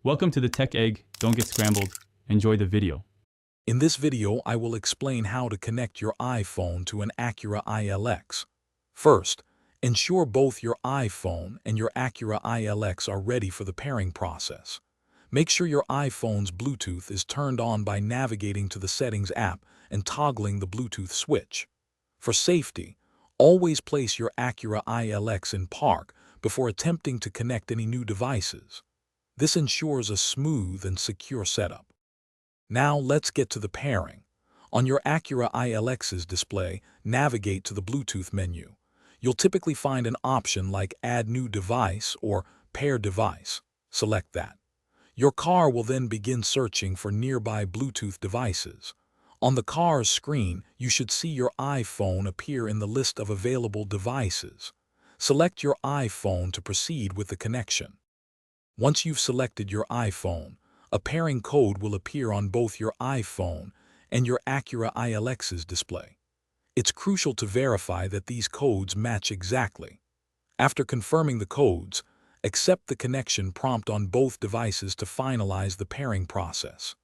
Welcome to the Tech Egg. Don't get scrambled. Enjoy the video. In this video, I will explain how to connect your iPhone to an Acura ILX. First, ensure both your iPhone and your Acura ILX are ready for the pairing process. Make sure your iPhone's Bluetooth is turned on by navigating to the Settings app and toggling the Bluetooth switch. For safety, always place your Acura ILX in park before attempting to connect any new devices. This ensures a smooth and secure setup. Now let's get to the pairing. On your Acura ILX's display, navigate to the Bluetooth menu. You'll typically find an option like Add New Device or Pair Device. Select that. Your car will then begin searching for nearby Bluetooth devices. On the car's screen, you should see your iPhone appear in the list of available devices. Select your iPhone to proceed with the connection. Once you've selected your iPhone, a pairing code will appear on both your iPhone and your Acura ILX's display. It's crucial to verify that these codes match exactly. After confirming the codes, accept the connection prompt on both devices to finalize the pairing process.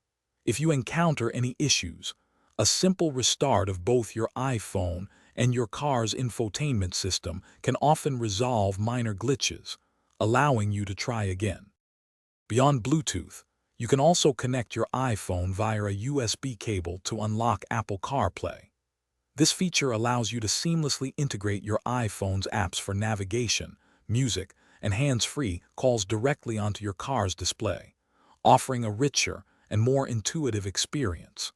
If you encounter any issues, a simple restart of both your iPhone and your car's infotainment system can often resolve minor glitches, allowing you to try again. Beyond Bluetooth, you can also connect your iPhone via a USB cable to unlock Apple CarPlay. This feature allows you to seamlessly integrate your iPhone's apps for navigation, music, and hands-free calls directly onto your car's display, offering a richer and more intuitive experience.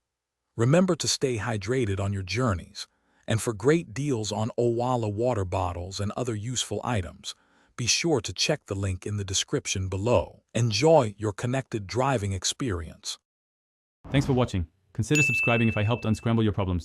Remember to stay hydrated on your journeys, and for great deals on Owala water bottles and other useful items, be sure to check the link in the description below. Enjoy your connected driving experience. Thanks for watching. Consider subscribing if I helped unscramble your problems.